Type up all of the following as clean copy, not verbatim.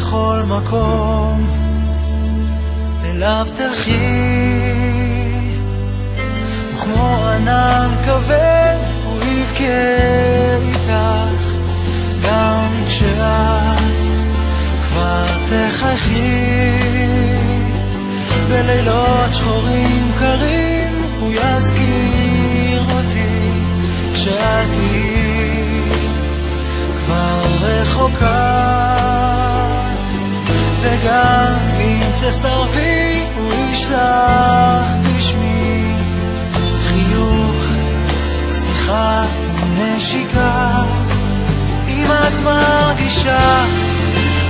בכל מקום אליו תלכי, וכמו ענן כבד הוא יבכה איתך גם כשאת כבר תחייכי. בלילות שחורים קרים הוא יזכיר אותי כשאת תהיי כבר רחוקה, וגם אם תסרבי הוא ישלח בשמי חיוך, סליחה ונשיקה. אם את מרגישה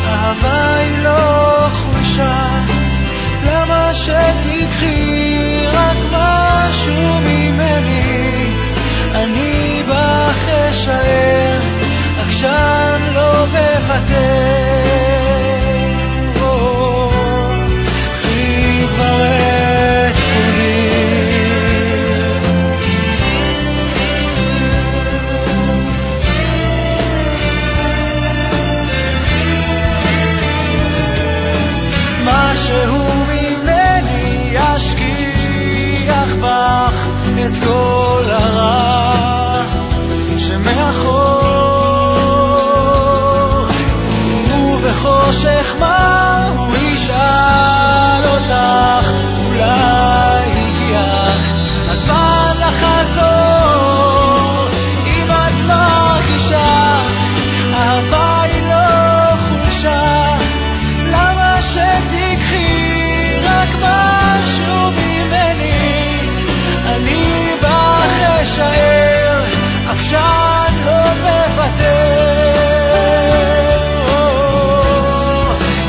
אהבה היא לא חולשה, למה שתקחי רק משהו ממני? אני בך אשאר, עקשן לא מוותר. קחי כבר את כולי, משהו ממני ישכיח בך את כל הרע שמאחור, ובחושך מה הוא ישאל אותך, אולי הגיע הזמן לחזור. אם את מרגישה אהבה היא לא חולשה, למה שתקחי רק משהו ממני? אני בך אשאר, עקשן לא מוותר.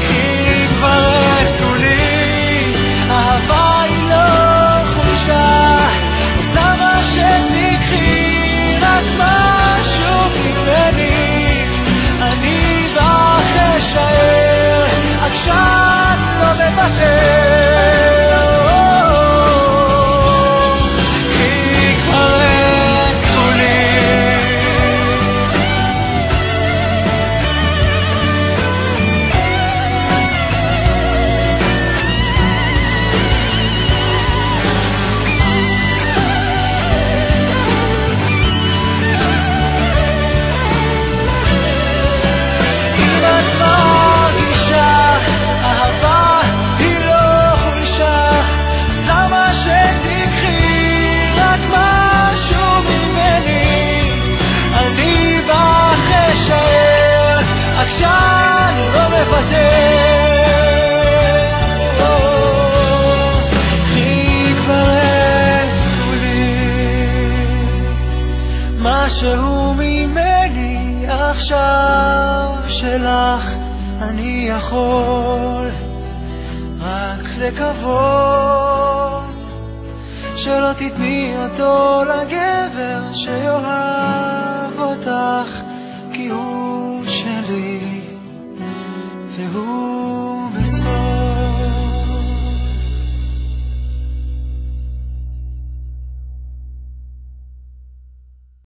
קחי כבר את כולי, אהבה היא לא חולשה, אז למה שתקחי רק משהו ממני? אני בך אשאר, עקשן לא מוותר. עקשן לא מוותר. קחי כבר את כולי, משהו ממני עכשיו שלך. אני יכול רק לקוות שלא תתני אותו לגבר שיאהב אותך, כי הוא שלי והוא